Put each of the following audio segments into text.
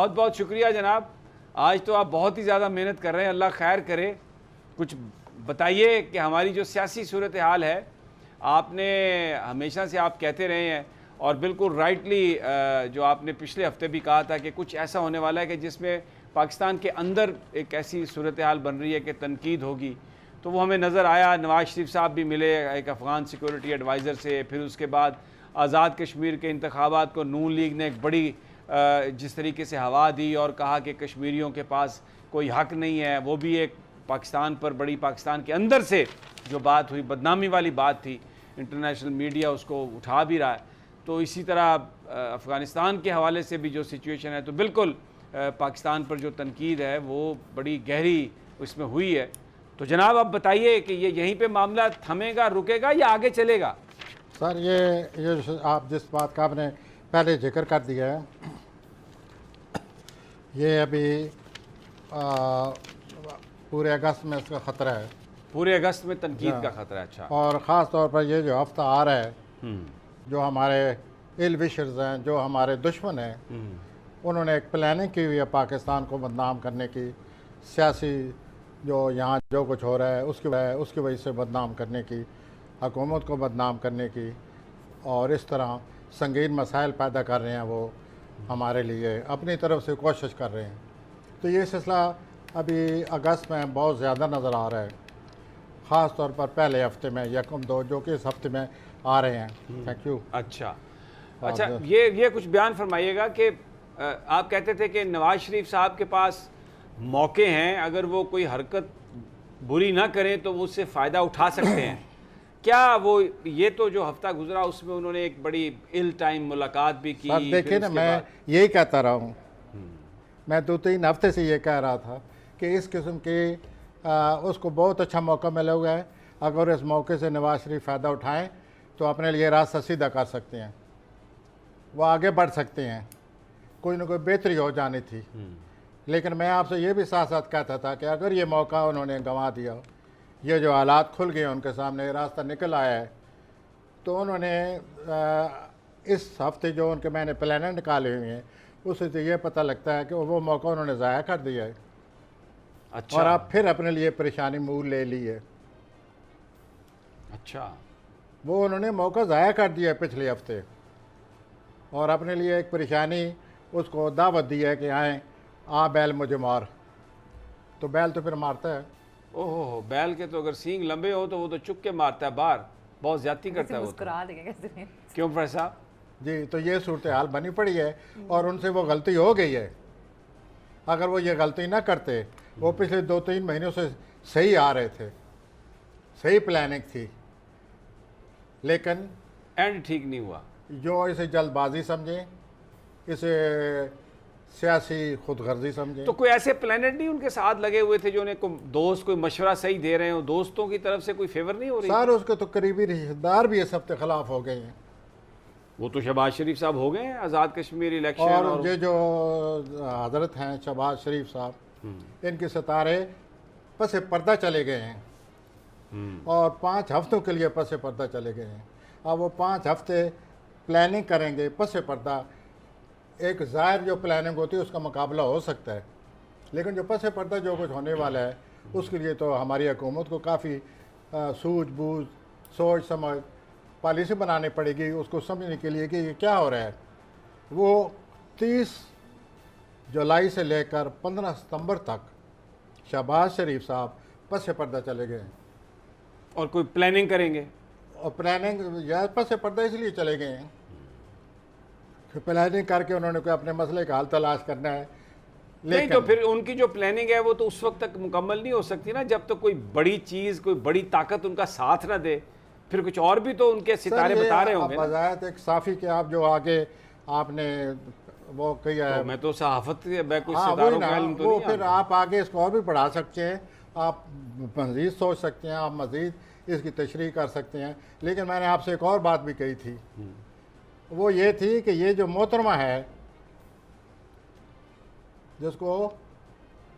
बहुत बहुत शुक्रिया जनाब। आज तो आप बहुत ही ज़्यादा मेहनत कर रहे हैं, अल्लाह खैर करे। कुछ बताइए कि हमारी जो सियासी सूरत हाल है, आपने हमेशा से आप कहते रहे हैं और बिल्कुल राइटली जो आपने पिछले हफ्ते भी कहा था कि कुछ ऐसा होने वाला है कि जिसमें पाकिस्तान के अंदर एक ऐसी सूरत हाल बन रही है कि तनकीद होगी, तो वो हमें नज़र आया। नवाज शरीफ साहब भी मिले एक अफ़गान सिक्योरिटी एडवाइज़र से, फिर उसके बाद आज़ाद कश्मीर के इंतखाबात को नून लीग ने एक बड़ी जिस तरीके से हवा दी और कहा कि कश्मीरियों के पास कोई हक़ नहीं है, वो भी एक पाकिस्तान पर बड़ी, पाकिस्तान के अंदर से जो बात हुई, बदनामी वाली बात थी, इंटरनेशनल मीडिया उसको उठा भी रहा है। तो इसी तरह अफ़गानिस्तान के हवाले से भी जो सिचुएशन है, तो बिल्कुल पाकिस्तान पर जो तनकीद है वो बड़ी गहरी उसमें हुई है। तो जनाब आप बताइए कि ये यहीं पे मामला थमेगा, रुकेगा या आगे चलेगा? सर ये आप जिस बात का आपने पहले जिक्र कर दिया है, ये अभी पूरे अगस्त में इसका ख़तरा है। पूरे अगस्त में तनकीद का ख़तरा है? अच्छा। और ख़ास तौर पर ये जो हफ्ता आ रहा है, जो हमारे इल विशर्स हैं, जो हमारे दुश्मन हैं, उन्होंने एक प्लानिंग की हुई है पाकिस्तान को बदनाम करने की, सियासी जो यहाँ जो कुछ हो रहा है उसकी वजह से बदनाम करने की, हुकूमत को बदनाम करने की, और इस तरह संगीन मसाइल पैदा कर रहे हैं। वो हमारे लिए अपनी तरफ से कोशिश कर रहे हैं। तो ये सिलसिला अभी अगस्त में बहुत ज़्यादा नज़र आ रहा है, ख़ास तौर पर पहले हफ्ते में, यकम दो, जो कि इस हफ्ते में आ रहे हैं। Thank you. अच्छा, ये कुछ बयान फरमाइएगा कि आप कहते थे कि नवाज शरीफ साहब के पास मौके हैं, अगर वो कोई हरकत बुरी ना करें तो वो उससे फ़ायदा उठा सकते हैं। क्या वो, ये तो जो हफ्ता गुजरा उसमें उन्होंने एक बड़ी इल टाइम मुलाकात भी की। देखिए ना, मैं यही कहता रहा हूँ, मैं 2-3 हफ्ते से ये कह रहा था कि इस किस्म के उसको बहुत अच्छा मौका मिला हुआ है। अगर इस मौके से नवाज शरीफ फ़ायदा उठाएं तो अपने लिए रास्ता सीधा कर सकते हैं, वो आगे बढ़ सकते हैं, कोई ना कोई बेहतरी हो जानी थी। लेकिन मैं आपसे ये भी साथ साथ कहता था कि अगर ये मौका उन्होंने गंवा दिया, ये जो हालात खुल गए उनके सामने, रास्ता निकल आया है, तो उन्होंने इस हफ्ते जो उनके मैंने प्लान निकाले हुए हैं, उससे तो ये पता लगता है कि वो मौका उन्होंने ज़ाया कर दिया है। अच्छा। और आप फिर अपने लिए परेशानी मूल ले ली है। अच्छा, वो उन्होंने मौका ज़ाया कर दिया है पिछले हफ्ते, और अपने लिए एक परेशानी उसको दावत दी है कि आए आ बैल मुझे मार, तो बैल तो फिर मारता है। ओहो, बैल के तो अगर सींग लंबे हो तो वो तो चुप के मारता है, बाहर बहुत ज्यादती करता है वो तो। क्यों प्रोफेसर साहब? जी, तो ये सूरत हाल बनी पड़ी है और उनसे वो गलती हो गई है। अगर वो ये गलती ना करते, वो पिछले 2-3 महीनों से सही आ रहे थे, सही प्लानिंग थी, लेकिन एंड ठीक नहीं हुआ। जो इसे जल्दबाजी समझे, इसे सियासी खुदगर्जी समझे। तो कोई ऐसे प्लानट नहीं उनके साथ लगे हुए थे जो उन्हें दोस्त कोई मशवरा सही दे रहे हो, दोस्तों की तरफ से कोई फेवर नहीं हो रही? सर, उसके तो करीबी रिश्तेदार भी इस हफ्ते खिलाफ हो गए हैं। वो तो शहबाज शरीफ साहब हो गए हैं, आज़ाद कश्मीर इलेक्शन, और ये जो हजरत हैं शहबाज शरीफ साहब, इनके सितारे पसे पर्दा चले गए हैं और 5 हफ्तों के लिए पसे पर्दा चले गए हैं। अब वो 5 हफ्ते प्लानिंग करेंगे पसे पर्दा, एक ज़ाहिर जो प्लानिंग होती है उसका मुकाबला हो सकता है, लेकिन जो पसे पर्दा जो कुछ होने वाला है उसके लिए तो हमारी हुकूमत को काफ़ी सूझबूझ, सोच समझ, पॉलिसी बनानी पड़ेगी उसको समझने के लिए कि ये क्या हो रहा है। वो 30 जुलाई से लेकर 15 सितंबर तक शहबाज शरीफ साहब पसे पर्दा चले गए और कोई प्लानिंग करेंगे। और प्लानिंग या पसे पर्दा इसलिए चले गए हैं कि प्लानिंग करके उन्होंने कोई अपने मसले का हल तलाश करना है। नहीं तो फिर उनकी जो प्लानिंग है वो तो उस वक्त तक मुकम्मल नहीं हो सकती ना, जब तक कोई बड़ी चीज़, कोई बड़ी ताकत उनका साथ ना दे। फिर कुछ और भी तो उनके सितारे बता रहे होंगे। बजायत एक साफ़ी के आप जो आगे आपने वो किया है, तो मैं तो सहाफत वो फिर आप आगे इसको और भी बढ़ा सकते हैं, आप मज़ीद सोच सकते हैं, आप मज़ीद इसकी तशरीह कर सकते हैं। लेकिन मैंने आपसे एक और बात भी कही थी, वो ये थी कि ये जो मोहतरमा है जिसको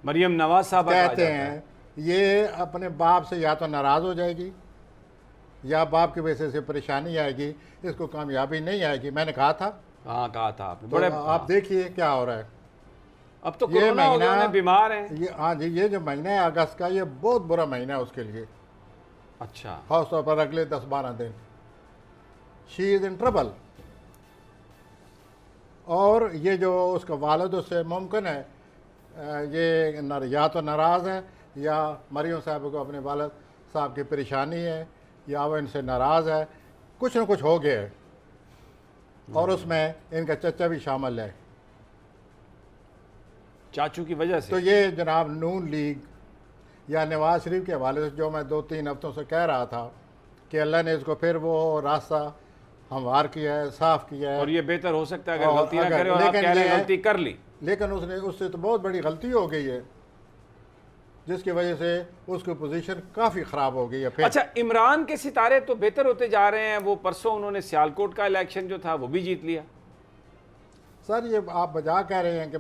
मरियम नवाज साहब कहते हैं, ये अपने बाप से या तो नाराज़ हो जाएगी या बाप की वजह से परेशानी आएगी, इसको कामयाबी नहीं आएगी। मैंने कहा था। हाँ, कहा था आपने। तो आप देखिए क्या हो रहा है। अब तो ये कोरोना हो गया, महीना उन्हें बीमार हैं। ये, हाँ जी, ये जो महीना है अगस्त का, ये बहुत बुरा महीना है उसके लिए, अच्छा, खास तौर पर अगले 10-12 दिन। She is in trouble. और ये जो उसका वालिद उससे मुमकिन है ये या तो नाराज़ है, या मरियम साहब को अपने वालिद साहब की परेशानी है, या वो इनसे नाराज़ है, कुछ ना कुछ हो गया है। और उसमें इनका चचा भी शामिल है। चाचू की वजह से। तो ये जनाब नून लीग या नवाज शरीफ के हवाले से जो मैं 2-3 हफ्तों से कह रहा था कि अल्लाह ने इसको फिर वो रास्ता हमवार किया है, साफ़ किया है। और ये बेहतर हो सकता है अगर और गलती ना अगर- करे, और आप लेकिन कह रहे ये हैं है- गलती कर ली। लेकिन उससे तो बहुत बड़ी गलती हो गई है, जिसकी वजह से उसकी पोजीशन काफ़ी ख़राब हो गई है फिर। अच्छा, इमरान के सितारे तो बेहतर होते जा रहे हैं। वो परसों उन्होंने सियालकोट का इलेक्शन जो था वो भी जीत लिया। सर ये आप बजा कह रहे हैं कि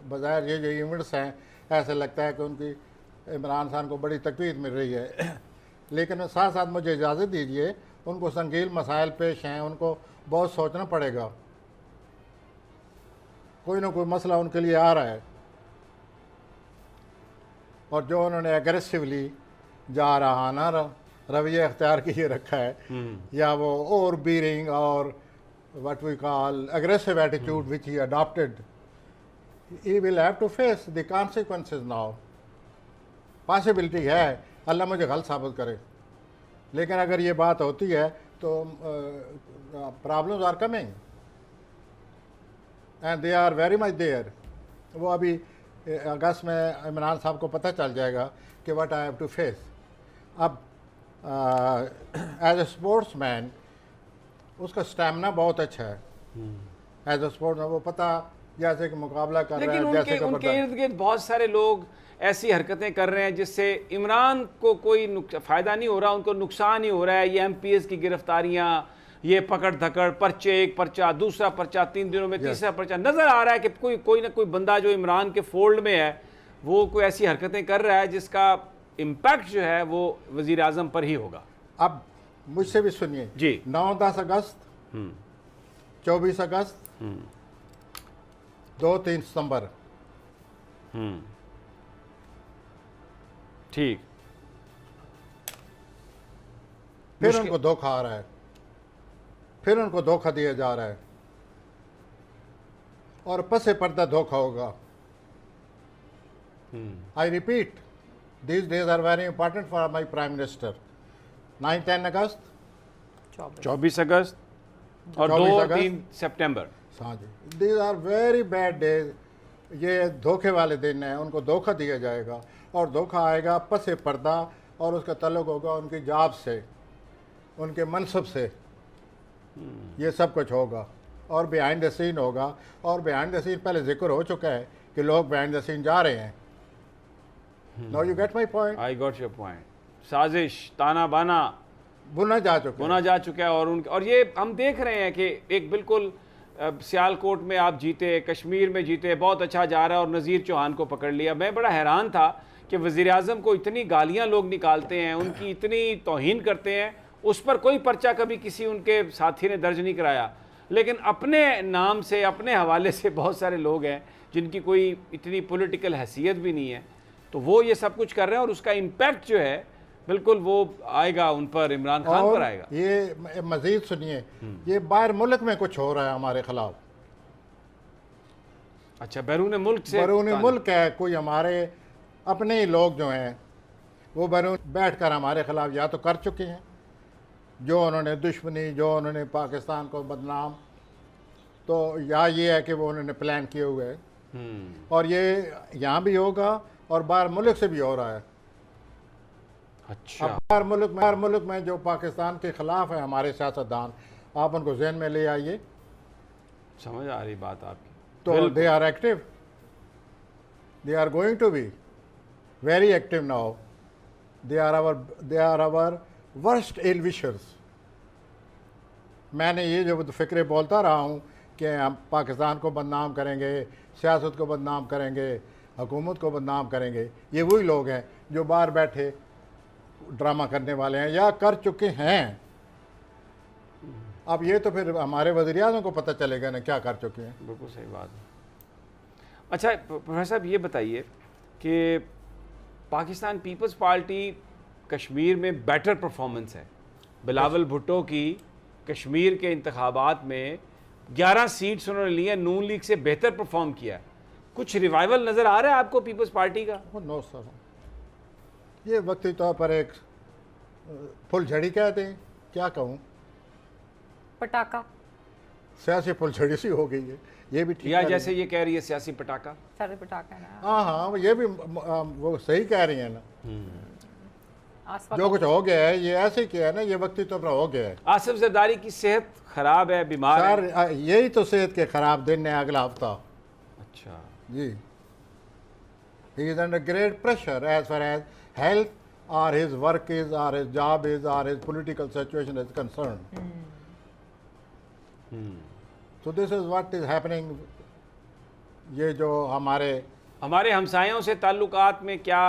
बजाय ये जो इवेंट्स हैं, ऐसे लगता है कि उनकी इमरान खान को बड़ी तकलीफ मिल रही है। लेकिन साथ साथ मुझे इजाज़त दीजिए, उनको संगीन मसाइल पेश हैं, उनको बहुत सोचना पड़ेगा। कोई ना कोई मसला उनके लिए आ रहा है, और जो उन्होंने एग्रेसिवली जा रहा ना रवैया अख्तियार किए रखा है, या वो ओवर बीरिंग और what we call aggressive attitude which he adopted, he will have to face the consequences now. Possibility है अल्लाह मुझे गलत साबित करे, लेकिन अगर ये बात होती है तो problems are coming and they are very much there. वो अभी अगस्त में इमरान साहब को पता चल जाएगा कि what I have to face. अब एज ए स्पोर्ट्स मैन उसका स्टैमिना बहुत अच्छा है। एज ए स्पोर्ट्स वो पता जैसे कि मुकाबला कर रहा लेकिन है, जैसे कि उनके इर्द गिर्द बहुत सारे लोग ऐसी हरकतें कर रहे हैं जिससे इमरान को कोई फ़ायदा नहीं हो रहा, उनको नुकसान ही हो रहा है। ये MPs की गिरफ्तारियां, ये पकड़ धकड़, पर्चे, एक पर्चा, दूसरा पर्चा, 3 दिनों में तीसरा पर्चा। नज़र आ रहा है कि कोई ना कोई बंदा जो इमरान के फोल्ड में है वो कोई ऐसी हरकतें कर रहा है जिसका इम्पैक्ट जो है वो वज़ीर आज़म पर ही होगा। अब मुझसे भी सुनिए जी। 9-10 अगस्त, 24 अगस्त, 2-3 सितंबर, ठीक। फिर उनको धोखा आ रहा है, फिर उनको धोखा दिया जा रहा है, और पसे पर्दा धोखा होगा। I repeat, these days are very important for my prime minister. 9-10 अगस्त, 24 अगस्त और 24 अगस्त। 2-3 सितंबर। हाँ जी, these are very bad days। ये धोखे वाले दिन हैं, उनको धोखा दिया जाएगा, और धोखा आएगा पसे पर्दा, और उसका ताल्लुक होगा उनकी जॉब से, उनके मनसब से। ये सब कुछ होगा, और बिहाइंड द सीन होगा। और बिहाइंड द सीन पहले जिक्र हो चुका है कि लोग बिहाइंड द सीन जा रहे हैं। Now you get my point. I got your point. साजिश, ताना बाना बुना जा चुका होना जा चुका है। और ये हम देख रहे हैं कि एक बिल्कुल सियालकोट में आप जीते, कश्मीर में जीते, बहुत अच्छा जा रहा है, और नज़ीर चौहान को पकड़ लिया। मैं बड़ा हैरान था कि वज़ीर आज़म को इतनी गालियां लोग निकालते हैं, उनकी इतनी तौहीन करते हैं, उस पर कोई पर्चा कभी किसी उनके साथी ने दर्ज नहीं कराया। लेकिन अपने नाम से, अपने हवाले से बहुत सारे लोग हैं जिनकी कोई इतनी पॉलिटिकल हैसियत भी नहीं है, तो वो ये सब कुछ कर रहे हैं, और उसका इम्पैक्ट जो है बिल्कुल वो आएगा उन पर, इमरान खान पर आएगा। ये मजीद सुनिए, ये बाहर मुल्क में कुछ हो रहा है हमारे खिलाफ। अच्छा, बैरून मुल्क से? बैरून मुल्क है, कोई हमारे अपने ही लोग जो हैं वो बैरून बैठ कर हमारे खिलाफ या तो कर चुके हैं, जो उन्होंने दुश्मनी, जो उन्होंने पाकिस्तान को बदनाम, तो या ये है कि वो उन्होंने प्लान किए हुए हैं। और ये यहाँ भी होगा, और बाहर मुल्क से भी हो रहा है। अच्छा, अब बाहर मुल्क में जो पाकिस्तान के खिलाफ है हमारे सियासतदान, आप उनको जहन में ले आइए। समझ आ रही बात आपकी। तो they are active, they are going to be very active now. They are our worst ill wishers. मैंने ये जो फिक्रे बोलता रहा हूँ कि हम पाकिस्तान को बदनाम करेंगे, सियासत को बदनाम करेंगे, हुकूमत को बदनाम करेंगे, ये वही लोग हैं जो बाहर बैठे ड्रामा करने वाले हैं या कर चुके हैं। अब ये तो फिर हमारे वज़ीर-ए-आज़म को पता चलेगा ना क्या कर चुके हैं। बिल्कुल सही बात है। अच्छा प्रोफेसर साहब ये बताइए कि पाकिस्तान पीपल्स पार्टी कश्मीर में बेटर परफॉर्मेंस है। बिलावल भुट्टो की कश्मीर के इंतखाबात में 11 सीट्स उन्होंने ली हैं, नून लीग से बेहतर परफॉर्म किया है। कुछ रिवाइवल नज़र आ रहा है आपको पीपल्स पार्टी का? नो सर, ये वक्ती तौर पर एक फुलझड़ी कहते हैं, क्या कहूँ, पटाखा, सियासी फुलझड़ी सी हो गई है। ये भी ठीक या है, जैसे ये कह रही है सियासी पटाखा। सारे पटाखा है ना। हाँ हाँ, ये भी वो सही कह रही है ना। आसपास जो कुछ हो गया है ये ऐसे ही किया है ना, ये वक्ती तौर पर हो गया है। आसिफ जरदारी की सेहत खराब है, बीमार है। सर यही तो सेहत के खराब दिन है अगला हफ्ता अच्छा जी। He is under great pressure as far as health और हिज वर्क इज और हिज जॉब इज और his political situation is concern. So this is what is happening। ये जो हमारे हमसायों से ताल्लुकात में क्या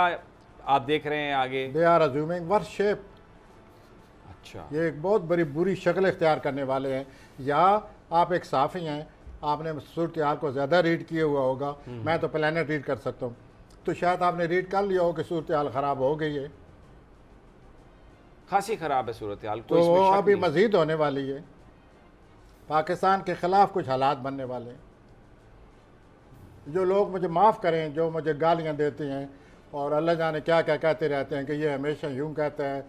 आप देख रहे हैं आगे? They are assuming worse shape. अच्छा, ये एक बहुत बड़ी बुरी शक्ल इख्तियार करने वाले हैं। या आप एक साफ़ी हैं, आपने सूरत हाल को ज़्यादा रीड किए हुआ होगा, मैं तो प्लानट रीड कर सकता हूँ, तो शायद आपने रीड कर लिया हो कि सूरत हाल ख़राब हो गई है, खासी खराब है सूरत हाल, तो वो अभी मज़ीद होने वाली है। पाकिस्तान के ख़िलाफ़ कुछ हालात बनने वाले हैं। जो लोग मुझे माफ़ करें, जो मुझे गालियाँ देते हैं और अल्लाह जाने क्या क्या कहते रहते हैं कि ये हमेशा यूँ कहता है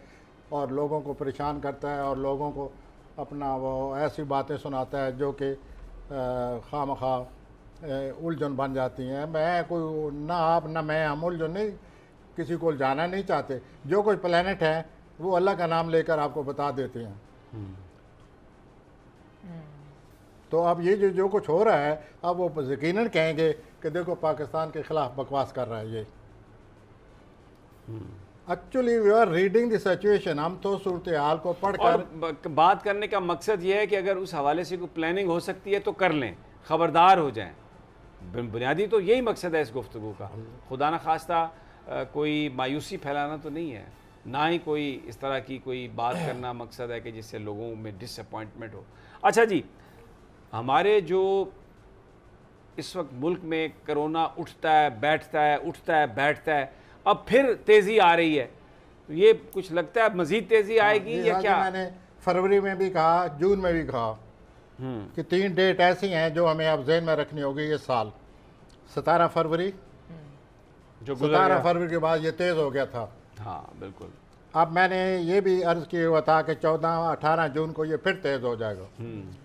और लोगों को परेशान करता है और लोगों को अपना वो ऐसी बातें सुनाता है जो कि खामखा उलझन बन जाती हैं। मैं कोई ना आप ना मैं, हम उलझन नहीं किसी को जाना नहीं चाहते। जो कोई प्लेनेट है वो अल्लाह का नाम लेकर आपको बता देते हैं। तो अब ये जो कुछ हो रहा है, अब वो यकीनन कहेंगे कि देखो पाकिस्तान के खिलाफ बकवास कर रहा है ये। Actually we are reading the situation. हम तो सूरत हाल को पढ़कर बात करने का मकसद ये है कि अगर उस हवाले से कोई प्लानिंग हो सकती है तो कर लें, खबरदार हो जाएं। बुनियादी तो यही मकसद है इस गुफ्तगू का। खुदा न खास्ता कोई मायूसी फैलाना तो नहीं है, ना ही कोई इस तरह की कोई बात करना मकसद है कि जिससे लोगों में डिसअपॉइंटमेंट हो। अच्छा जी, हमारे जो इस वक्त मुल्क में कोरोना उठता है बैठता है, उठता है बैठता है, अब फिर तेज़ी आ रही है, तो ये कुछ लगता है मज़ीद तेज़ी आएगी या क्या? मैंने फरवरी में भी कहा, जून में भी कहा कि 3 डेट ऐसी हैं जो हमें अब जहन में रखनी होगी इस साल। 17 फरवरी, जो 17 फरवरी के बाद ये तेज़ हो गया था। हाँ बिल्कुल। अब मैंने ये भी अर्ज़ किया हुआ था कि 14-18 जून को ये फिर तेज़ हो जाएगा।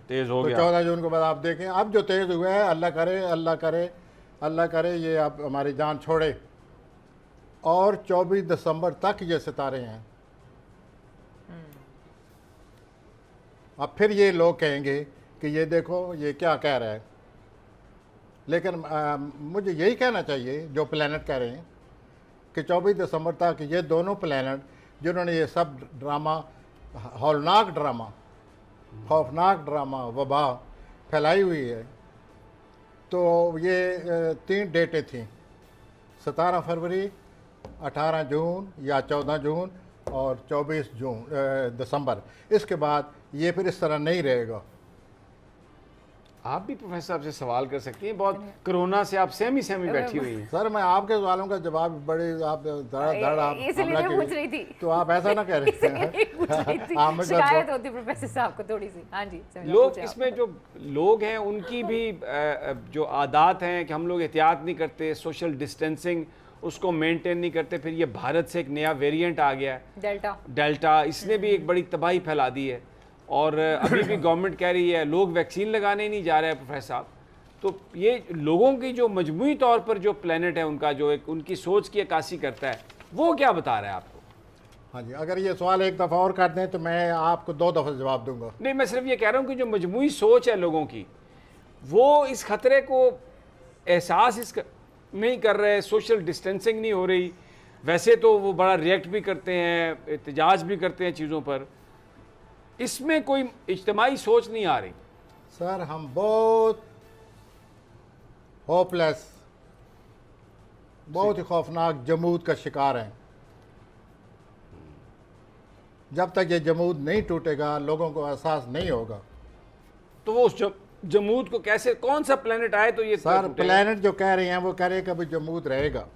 तेज़ हो तो गया। 14 जून के बाद आप देखें, अब जो तेज़ हुआ है, अल्लाह करे अल्लाह करे अल्लाह करे ये अब हमारी जान छोड़े। और 24 दिसंबर तक ये सितारे हैं। अब फिर ये लोग कहेंगे कि ये देखो ये क्या कह रहा है। लेकिन मुझे यही कहना चाहिए जो प्लैनेट कह रहे हैं कि 24 दिसंबर तक ये दोनों प्लैनेट जिन्होंने ये सब ड्रामा, हौलनाक ड्रामा, खौफनाक ड्रामा, वबा फैलाई हुई है, तो ये 3 डेटें थीं, 17 फरवरी, 18 जून या 14 जून और 24 दिसंबर। इसके बाद ये फिर इस तरह नहीं रहेगा। आप भी प्रोफेसर साहब से सवाल कर सकती हैं, बहुत कोरोना से आप सहमी बैठी हुई हैं। सर मैं आपके सवालों का जवाब बड़े आप धड़ आप इसलिए मैं पूछ रही थी, तो आप ऐसा ना कह रहे शिकायत होती प्रोफेसर साहब को थोड़ी सी। हाँ जी, लोग इसमें जो लोग हैं उनकी भी जो आदत हैं कि हम लोग एहतियात नहीं करते, सोशल डिस्टेंसिंग उसको मेंटेन नहीं करते। फिर ये भारत से एक नया वेरिएंट आ गया है डेल्टा, इसने भी एक बड़ी तबाही फैला दी है। और अभी भी गवर्नमेंट कह रही है लोग वैक्सीन लगाने नहीं जा रहे हैं प्रोफेसर साहब। तो ये लोगों की जो मजमूई तौर पर जो प्लेनेट है उनका जो एक उनकी सोच की अक्कासी करता है, वो क्या बता रहा है आपको? हाँ जी, अगर ये सवाल एक दफ़ा और कर दें तो मैं आपको 2 दफ़ा जवाब दूंगा। नहीं, मैं सिर्फ ये कह रहा हूँ कि जो मजमूई सोच है लोगों की, वो इस खतरे को एहसास नहीं कर रहे, सोशल डिस्टेंसिंग नहीं हो रही। वैसे तो वो बड़ा रिएक्ट भी करते हैं, एहतजाज भी करते हैं चीज़ों पर, इसमें कोई इज्तिमाई सोच नहीं आ रही। सर हम बहुत होपलेस, बहुत ही खौफनाक जमूद का शिकार हैं। जब तक ये जमूद नहीं टूटेगा, लोगों को एहसास नहीं होगा। तो वो उस जमूद को कैसे, कौन सा प्लेनेट आए तो ये सर प्लेनेट जो कह रहे हैं वो कह रहे हैं कि अभी जमूद रहेगा।